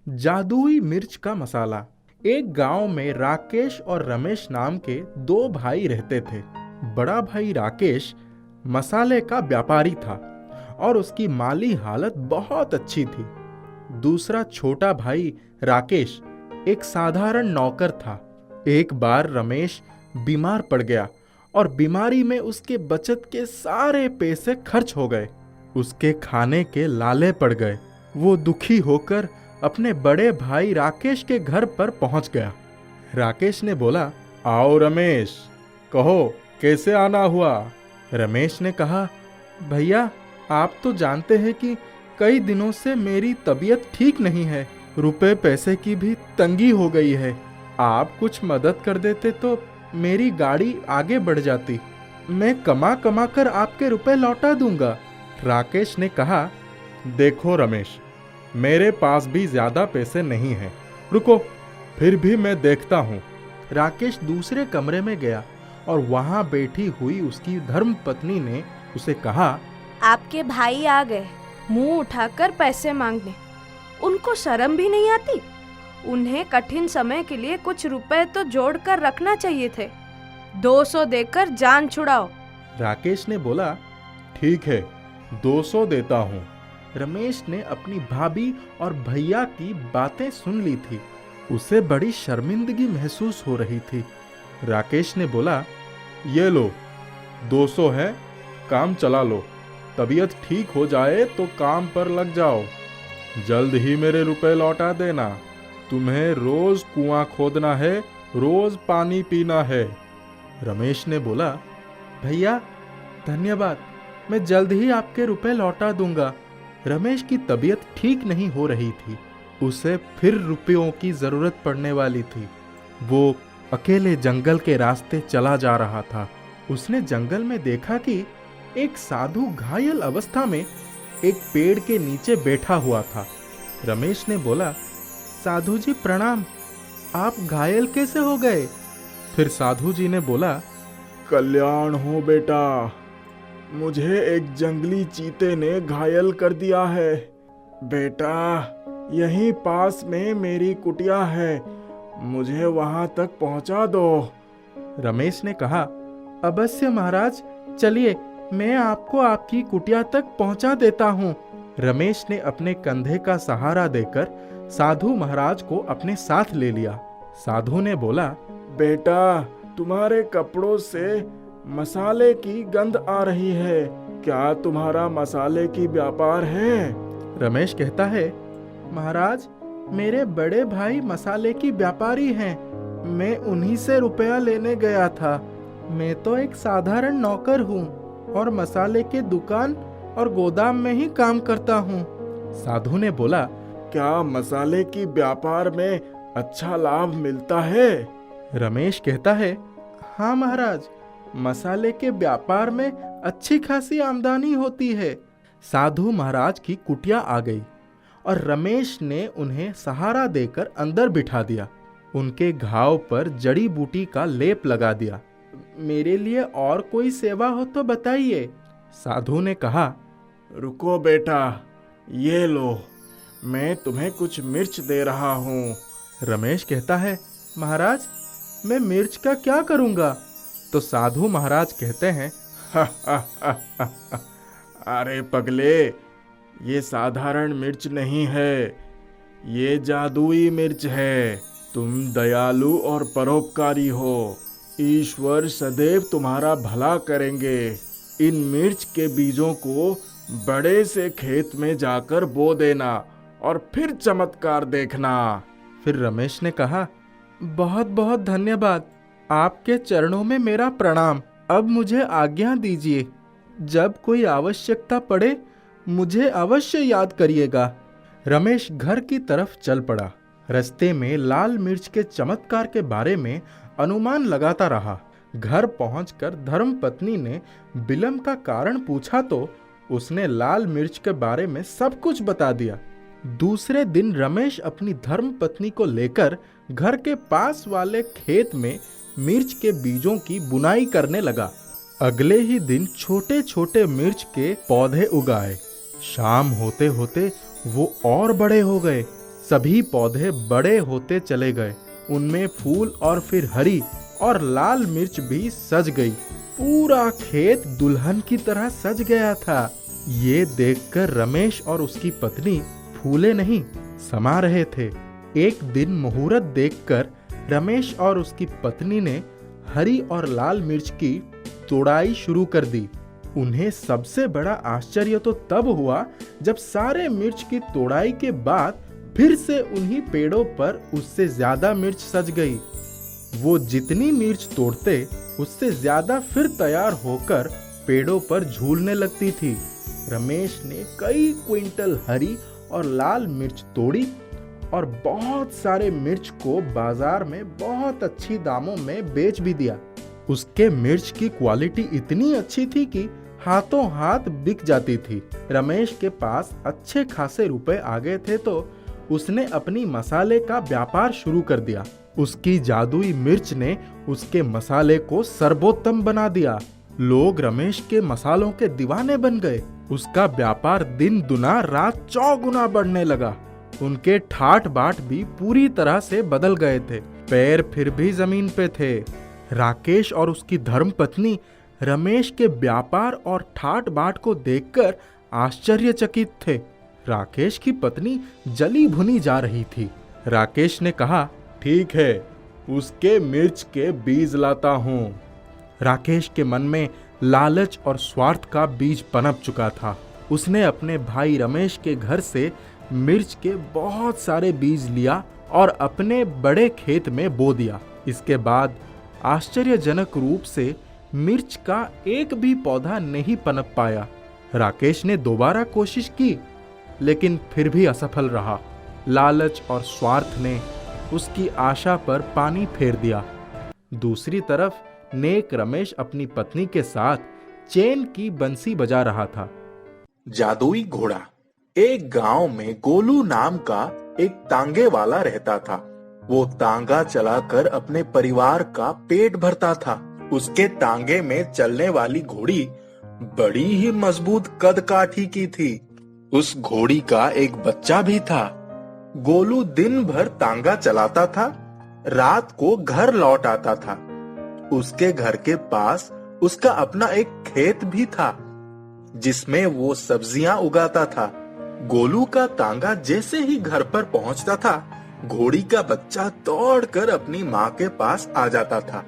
जादुई मिर्च का मसाला। एक गांव में राकेश और रमेश नाम के दो भाई रहते थे। बड़ा भाई राकेश मसाले का व्यापारी था और उसकी माली हालत बहुत अच्छी थी। दूसरा छोटा भाई राकेश एक साधारण नौकर था। एक बार रमेश बीमार पड़ गया और बीमारी में उसके बचत के सारे पैसे खर्च हो गए। उसके खाने के लाले पड़ गए। वो दुखी होकर अपने बड़े भाई राकेश के घर पर पहुंच गया। राकेश ने बोला, आओ रमेश, कहो कैसे आना हुआ। रमेश ने कहा, भैया आप तो जानते हैं कि कई दिनों से मेरी तबीयत ठीक नहीं है। रुपए पैसे की भी तंगी हो गई है। आप कुछ मदद कर देते तो मेरी गाड़ी आगे बढ़ जाती। मैं कमा कमा कर आपके रुपए लौटा दूंगा। राकेश ने कहा, देखो रमेश, मेरे पास भी ज्यादा पैसे नहीं हैं। रुको, फिर भी मैं देखता हूँ। राकेश दूसरे कमरे में गया और वहां बैठी हुई उसकी धर्मपत्नी ने उसे कहा, आपके भाई आ गए मुंह उठाकर पैसे मांगने। उनको शर्म भी नहीं आती। उन्हें कठिन समय के लिए कुछ रुपए तो जोड़ कर रखना चाहिए थे। 200 देकर जान छुड़ाओ। राकेश ने बोला, ठीक है 200 देता हूँ। रमेश ने अपनी भाभी और भैया की बातें सुन ली थी। उसे बड़ी शर्मिंदगी महसूस हो रही थी। राकेश ने बोला, ये लो 200 है, काम चला लो। तबीयत ठीक हो जाए तो काम पर लग जाओ। जल्द ही मेरे रुपए लौटा देना। तुम्हें रोज कुआं खोदना है, रोज पानी पीना है। रमेश ने बोला, भैया धन्यवाद, मैं जल्द ही आपके रुपए लौटा दूंगा। रमेश की तबीयत ठीक नहीं हो रही थी। उसे फिर रुपयों की जरूरत पड़ने वाली थी। वो अकेले जंगल के रास्ते चला जा रहा था। उसने जंगल में देखा कि एक साधु घायल अवस्था में एक पेड़ के नीचे बैठा हुआ था। रमेश ने बोला, साधु जी प्रणाम, आप घायल कैसे हो गए। फिर साधु जी ने बोला, कल्याण हो बेटा, मुझे एक जंगली चीते ने घायल कर दिया है। बेटा यहीं पास में मेरी कुटिया है, मुझे वहां तक पहुंचा दो। रमेश ने कहा, अवश्य महाराज, चलिए मैं आपको आपकी कुटिया तक पहुंचा देता हूँ। रमेश ने अपने कंधे का सहारा देकर साधु महाराज को अपने साथ ले लिया। साधु ने बोला, बेटा तुम्हारे कपड़ों से मसाले की गंध आ रही है। क्या तुम्हारा मसाले की व्यापार है। रमेश कहता है, महाराज मेरे बड़े भाई मसाले की व्यापारी हैं। मैं उन्हीं से रुपया लेने गया था। मैं तो एक साधारण नौकर हूँ और मसाले के दुकान और गोदाम में ही काम करता हूँ। साधु ने बोला, क्या मसाले की व्यापार में अच्छा लाभ मिलता है। रमेश कहता है, हाँ महाराज, मसाले के व्यापार में अच्छी खासी आमदनी होती है। साधु महाराज की कुटिया आ गई और रमेश ने उन्हें सहारा देकर अंदर बिठा दिया। उनके घाव पर जड़ी बूटी का लेप लगा दिया। मेरे लिए और कोई सेवा हो तो बताइए। साधु ने कहा, रुको बेटा, ये लो, मैं तुम्हें कुछ मिर्च दे रहा हूँ। रमेश कहता है, महाराज मैं मिर्च का क्या करूँगा। तो साधु महाराज कहते हैं, अरे पगले, ये साधारण मिर्च नहीं है, ये जादुई मिर्च है। तुम दयालु और परोपकारी हो। ईश्वर सदैव तुम्हारा भला करेंगे। इन मिर्च के बीजों को बड़े से खेत में जाकर बो देना और फिर चमत्कार देखना। फिर रमेश ने कहा, बहुत बहुत धन्यवाद, आपके चरणों में मेरा प्रणाम। अब मुझे आज्ञा दीजिए। जब कोई आवश्यकता पड़े मुझे अवश्य याद करिएगा। रमेश घर की तरफ चल पड़ा। रास्ते में लाल मिर्च के चमत्कार के बारे में अनुमान लगाता रहा। घर पहुंचकर धर्मपत्नी ने विलंब का कारण पूछा तो उसने लाल मिर्च के बारे में सब कुछ बता दिया। दूसरे दिन रमेश अपनी धर्मपत्नी को लेकर घर के पास वाले खेत में मिर्च के बीजों की बुनाई करने लगा। अगले ही दिन छोटे छोटे मिर्च के पौधे उगाए। शाम होते होते वो और बड़े हो गए। सभी पौधे बड़े होते चले गए। उनमें फूल और फिर हरी और लाल मिर्च भी सज गई। पूरा खेत दुल्हन की तरह सज गया था। ये देखकर रमेश और उसकी पत्नी फूले नहीं समा रहे थे। एक दिन मुहूर्त देखकर रमेश और उसकी पत्नी ने हरी और लाल मिर्च की तोड़ाई शुरू कर दी। उन्हें सबसे बड़ा आश्चर्य तो तब हुआ जब सारे मिर्च की तोड़ाई के बाद फिर से उन्हीं पेड़ों पर उससे ज्यादा मिर्च सज गई। वो जितनी मिर्च तोड़ते उससे ज्यादा फिर तैयार होकर पेड़ों पर झूलने लगती थी। रमेश ने कई क्विंटल हरी और लाल मिर्च तोड़ी और बहुत सारे मिर्च को बाजार में बहुत अच्छी दामों में बेच भी दिया। उसके मिर्च की क्वालिटी इतनी अच्छी थी कि हाथों हाथ बिक जाती थी। रमेश के पास अच्छे खासे रुपए आ गए थे तो उसने अपनी मसाले का व्यापार शुरू कर दिया। उसकी जादुई मिर्च ने उसके मसाले को सर्वोत्तम बना दिया। लोग रमेश के मसालों के दीवाने बन गए। उसका व्यापार दिन दुना रात चौगुना बढ़ने लगा। उनके ठाट बाट भी पूरी तरह से बदल गए थे। पैर फिर भी जमीन पे थे। राकेश और उसकी धर्मपत्नी रमेश के व्यापार और ठाट बाट को देखकर आश्चर्यचकित थे। राकेश की पत्नी जली भुनी जा रही थी। राकेश ने कहा, ठीक है, उसके मिर्च के बीज लाता हूँ। राकेश के मन में लालच और स्वार्थ का बीज पनप चुका था। उसने अपने भाई रमेश के घर से मिर्च के बहुत सारे बीज लिया और अपने बड़े खेत में बो दिया। इसके बाद आश्चर्यजनक रूप से मिर्च का एक भी पौधा नहीं पनप पाया। राकेश ने दोबारा कोशिश की लेकिन फिर भी असफल रहा। लालच और स्वार्थ ने उसकी आशा पर पानी फेर दिया। दूसरी तरफ नेक रमेश अपनी पत्नी के साथ चैन की बंसी बजा रहा था। जादुई घोड़ा। एक गांव में गोलू नाम का एक तांगे वाला रहता था। वो तांगा चलाकर अपने परिवार का पेट भरता था। उसके तांगे में चलने वाली घोड़ी बड़ी ही मजबूत कद काठी की थी। उस घोड़ी का एक बच्चा भी था। गोलू दिन भर तांगा चलाता था, रात को घर लौट आता था। उसके घर के पास उसका अपना एक खेत भी था जिसमें वो सब्जियां उगाता था। गोलू का तांगा जैसे ही घर पर पहुंचता था, घोड़ी का बच्चा दौड़कर अपनी माँ के पास आ जाता था।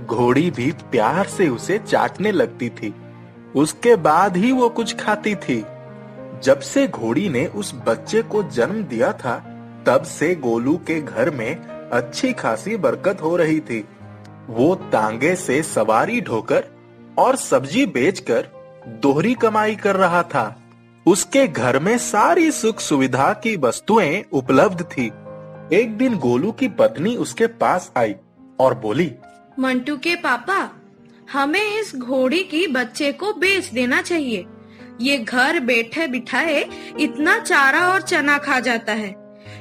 घोड़ी भी प्यार से उसे चाटने लगती थी। उसके बाद ही वो कुछ खाती थी। जब से घोड़ी ने उस बच्चे को जन्म दिया था, तब से गोलू के घर में अच्छी खासी बरकत हो रही थी। वो तांगे से सवारी ढोकर और सब्जी बेचकर दोहरी कमाई कर रहा था। उसके घर में सारी सुख सुविधा की वस्तुएं उपलब्ध थी। एक दिन गोलू की पत्नी उसके पास आई और बोली, मंटू के पापा, हमें इस घोड़ी की बच्चे को बेच देना चाहिए। ये घर बैठे बिठाए इतना चारा और चना खा जाता है।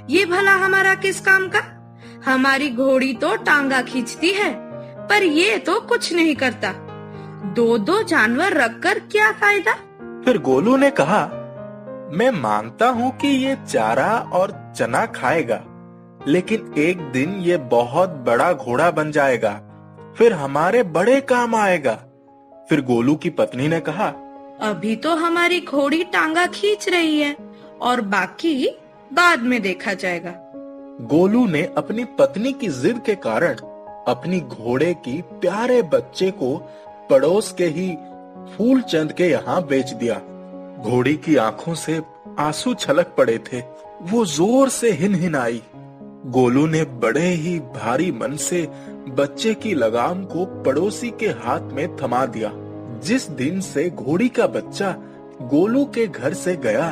ये भला हमारा किस काम का? हमारी घोड़ी तो टांगा खींचती है, पर ये तो कुछ नहीं करता। दो दो जानवर रखकर क्या फायदा? फिर गोलू ने कहा, मैं मानता हूँ कि ये चारा और चना खाएगा, लेकिन एक दिन ये बहुत बड़ा घोड़ा बन जाएगा, फिर हमारे बड़े काम आएगा। फिर गोलू की पत्नी ने कहा, अभी तो हमारी घोड़ी टांगा खींच रही है और बाकी बाद में देखा जाएगा। गोलू ने अपनी पत्नी की जिद के कारण अपनी घोड़े की प्यारे बच्चे को पड़ोस के ही फूलचंद के यहाँ बेच दिया। घोड़ी की आंखों से आंसू छलक पड़े थे। वो जोर से हिनहिनाई। गोलू ने बड़े ही भारी मन से बच्चे की लगाम को पड़ोसी के हाथ में थमा दिया। जिस दिन से घोड़ी का बच्चा गोलू के घर से गया,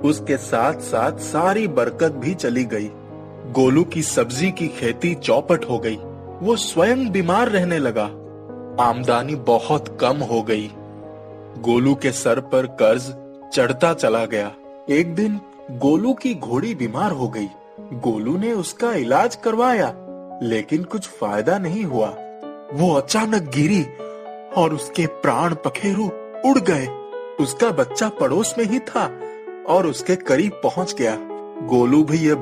उसके साथ साथ सारी बरकत भी चली गई। गोलू की सब्जी की खेती चौपट हो गई। वो स्वयं बीमार रहने लगा। आमदनी बहुत कम हो गई। गोलू के सर पर कर्ज चढ़ता चला गया। एक दिन गोलू की घोड़ी बीमार हो गई। गोलू ने उसका इलाज करवाया, लेकिन कुछ फायदा नहीं हुआ। वो अचानक गिरी और उसके प्राण पखेरु उड़ गए। उसका बच्चा पड़ोस में ही था और उसके करीब पहुंच गया। गोलू भी ये